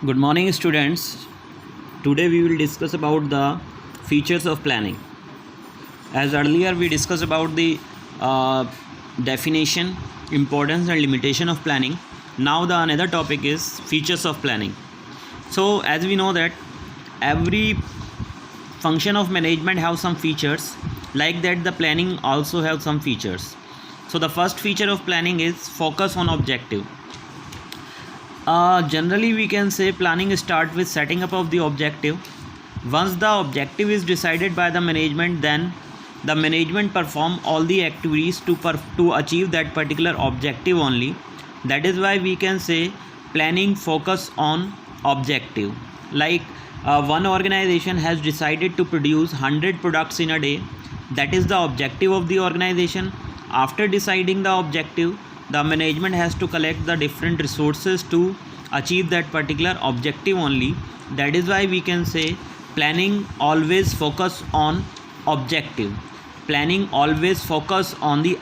Good morning, students. Today we will discuss about the features of planning. As earlier we discussed about the definition, importance and limitation of planning. Now the another topic is features of planning. So as we know that every function of management have some features, like that the planning also have some features. So the first feature of planning is focus on objective. Generally we can say planning start with setting up of the objective. Once the objective is decided by the management, then the management perform all the activities to achieve that particular objective only. That is why we can say planning focus on objective. Like one organization has decided to produce 100 products in a day. That is the objective of the organization. After deciding the objective, the management has to collect the different resources to achieve that particular objective only. That is why we can say planning always focus on objective. Planning always focus on the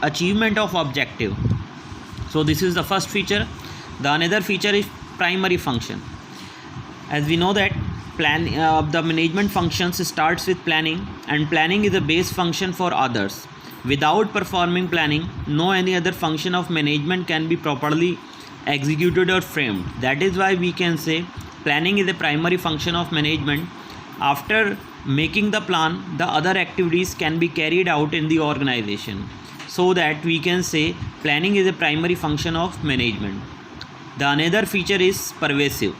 achievement of objective. So this is the first feature. The another feature is primary function. As we know that the management functions starts with planning, and planning is a base function for others. Without performing planning, no any other function of management can be properly executed or framed. That is why we can say planning is a primary function of management. After making the plan, the other activities can be carried out in the organization. So that we can say planning is a primary function of management. The another feature is pervasive.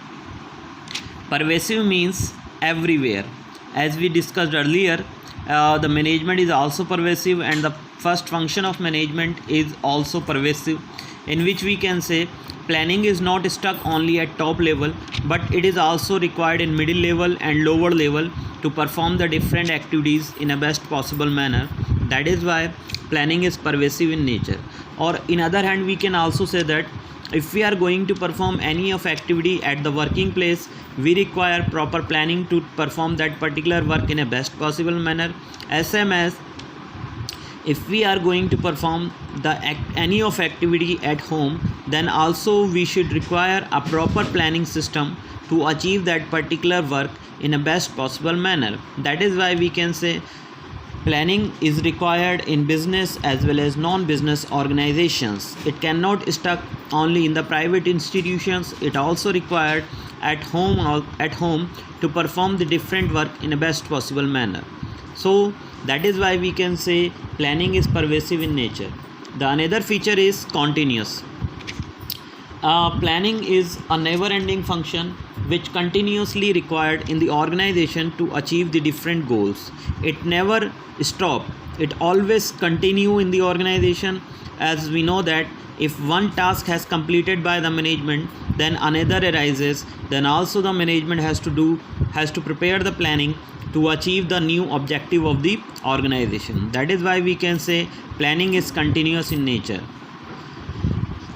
Pervasive means everywhere. As we discussed earlier, the management is also pervasive, and the first function of management is also pervasive, in which we can say planning is not stuck only at top level, but it is also required in middle level and lower level to perform the different activities in a best possible manner. That is why planning is pervasive in nature. Or in other hand, we can also say that if we are going to perform any of activity at the working place, we require proper planning to perform that particular work in a best possible manner. Same as if we are going to perform any of activity at home, then also we should require a proper planning system to achieve that particular work in a best possible manner. That is why we can say planning is required in business as well as non-business organizations. It cannot stuck only in the private institutions. It also required at home to perform the different work in a best possible manner. So that is why we can say planning is pervasive in nature. The another feature is continuous. Planning is a never-ending function which continuously required in the organization to achieve the different goals. It never stop. It always continue in the organization. As we know that if one task has completed by the management, then another arises. Then also the management has to prepare the planning to achieve the new objective of the organization. That is why we can say planning is continuous in nature.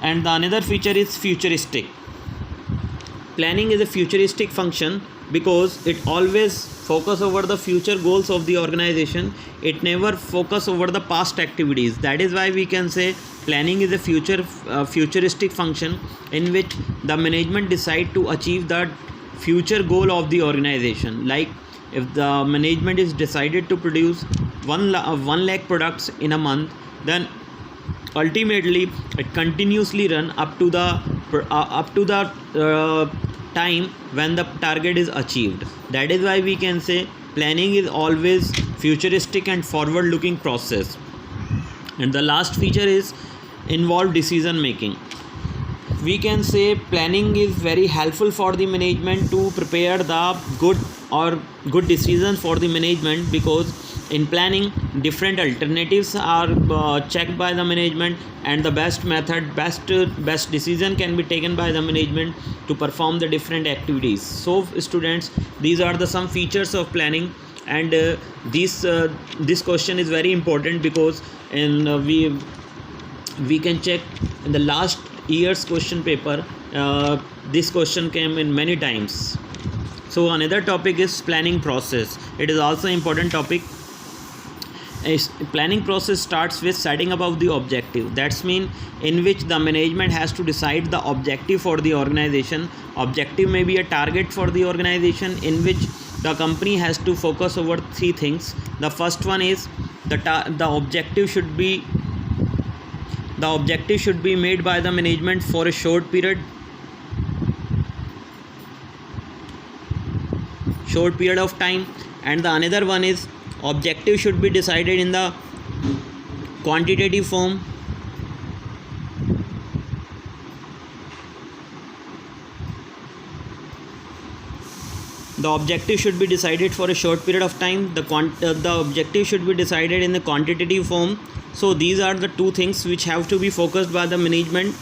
And the another feature is futuristic. Planning is a futuristic function because it always focus over the future goals of the organization. It never focus over the past activities. That is why we can say planning is a futuristic function in which the management decide to achieve the future goal of the organization. Like if the management is decided to produce 1 lakh products in a month, then ultimately it continuously run up to the time when the target is achieved. That is why we can say planning is always futuristic and forward looking process. And the last feature is involved decision making. We can say planning is very helpful for the management to prepare the good decisions for the management, because in planning different alternatives are checked by the management, and the best decision can be taken by the management to perform the different activities. So students, these are the some features of planning, and this question is very important because we can check in the last year's question paper, this question came in many times. So another topic is planning process. It is also important topic. planning process starts with setting up of the objective. That's mean in which the management has to decide the objective for the organization. Objective may be a target for the organization in which the company has to focus over three things. The first one is the objective should be made by the management for a short period of time, and the another one is objective should be decided in the quantitative form. The objective should be decided for a short period of time. The objective should be decided in the quantitative form. So these are the two things which have to be focused by the management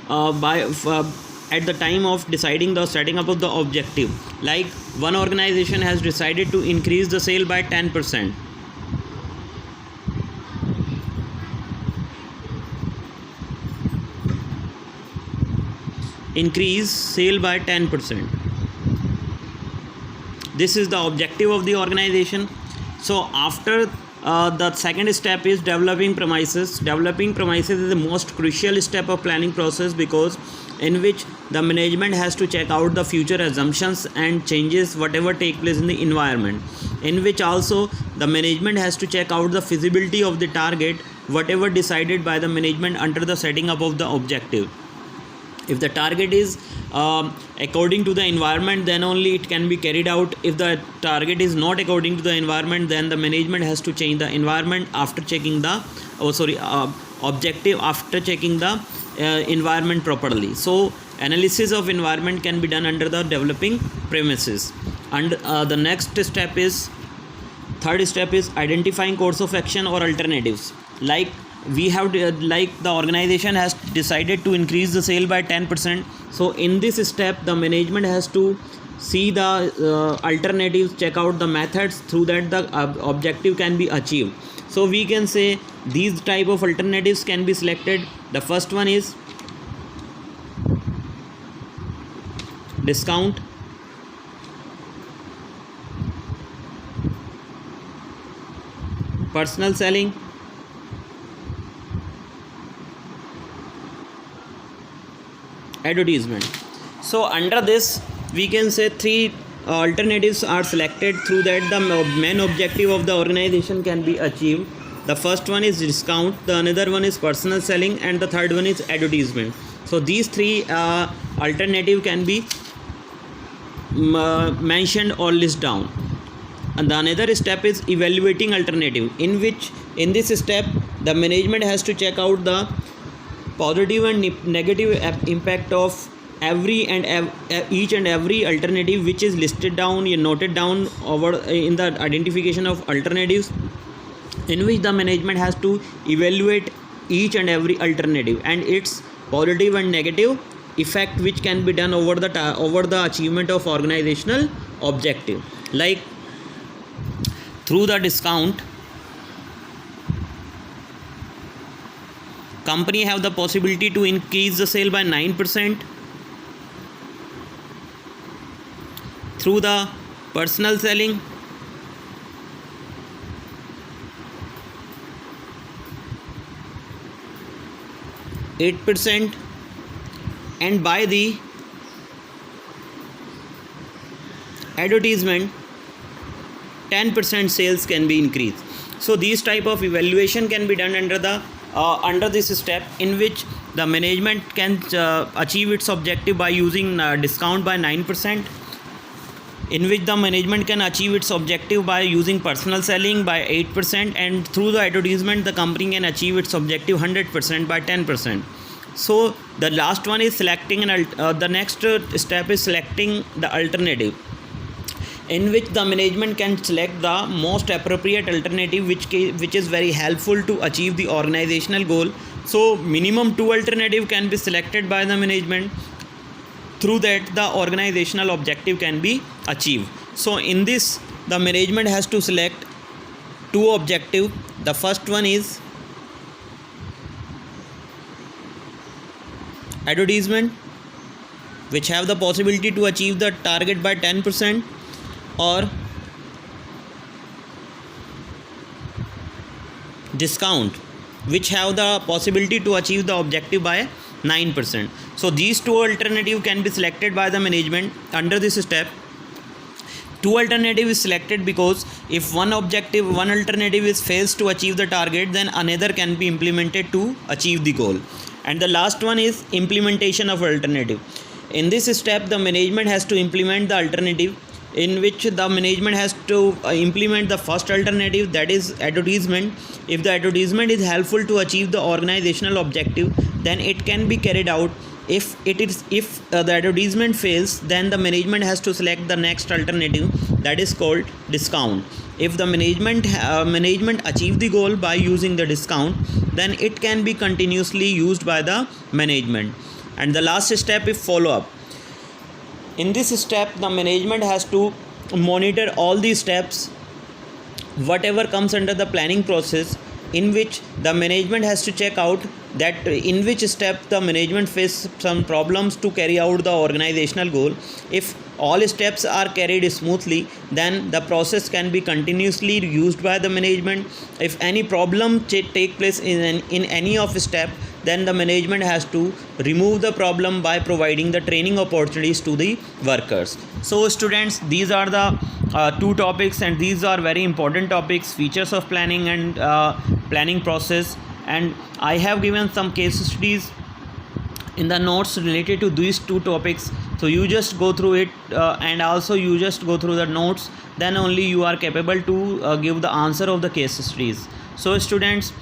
at the time of deciding the setting up of the objective. Like one organization has decided to increase the sale by 10%. Increase sale by 10%. This is the objective of the organization. So after the second step is developing premises. Developing premises is the most crucial step of planning process, because in which the management has to check out the future assumptions and changes whatever take place in the environment, in which also the management has to check out the feasibility of the target whatever decided by the management under the setting up of the objective. If the target is according to the environment, then only it can be carried out. If the target is not according to the environment, then the management has to change the environment after checking the objective after checking the environment properly. So analysis of environment can be done under the developing premises. And the next step is third step is identifying course of action or alternatives. Like we have like the organization has decided to increase the sale by 10%. So in this step the management has to see the alternatives, check out the methods through that the objective can be achieved. So we can say these type of alternatives can be selected. The first one is discount, personal selling, advertisement. So under this we can say three alternatives are selected through that the main objective of the organization can be achieved. The first one is discount, the another one is personal selling, and the third one is advertisement. So these three alternative can be mentioned or list down. And the another step is evaluating alternative, in which in this step the management has to check out the positive and negative impact of each and every alternative which is listed down, noted down over in the identification of alternatives, in which the management has to evaluate each and every alternative and its positive and negative effect which can be done over the achievement of organizational objective. Like through the discount, company have the possibility to increase the sale by 9%. Through the personal selling, %, and by the advertisement 10% sales can be increased. So these type of evaluation can be done under this step, in which the management can achieve its objective by using discount by 9%, in which the management can achieve its objective by using personal selling by 8%, and through the advertisement the company can achieve its objective 100% by 10%. So the last one is selecting the next step is selecting the alternative, in which the management can select the most appropriate alternative which is very helpful to achieve the organizational goal. So minimum 2 alternative can be selected by the management, through that the organizational objective can be achieved. So in this the management has to select 2 objectives. The first one is advertisement, which have the possibility to achieve the target by 10%, or discount, which have the possibility to achieve the objective by 9%. So these two alternatives can be selected by the management under this step. Two alternative is selected because if one alternative is fails to achieve the target, then another can be implemented to achieve the goal. And the last one is implementation of alternative. In this step, the management has to implement the alternative, in which the management has to implement the first alternative, that is advertisement. If the advertisement is helpful to achieve the organizational objective, then it can be carried out. If the advertisement fails, then the management has to select the next alternative, that is called discount. If the management achieve the goal by using the discount, then it can be continuously used by the management. And the last step is follow up. In this step, the management has to monitor all these steps, whatever comes under the planning process, in which the management has to check out that in which step the management face some problems to carry out the organizational goal. If all steps are carried smoothly, then the process can be continuously used by the management. If any problem take place in any of step, then the management has to remove the problem by providing the training opportunities to the workers. So students, these are the two topics, and these are very important topics: features of planning and planning process. And I have given some case studies in the notes related to these two topics, so you just go through it, and also you just go through the notes, then only you are capable to give the answer of the case studies. So students,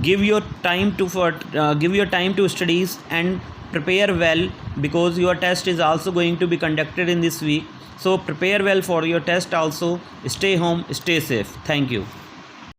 give your time to studies and prepare well, because your test is also going to be conducted in this week. So prepare well for your test also. Stay home, stay safe. Thank you.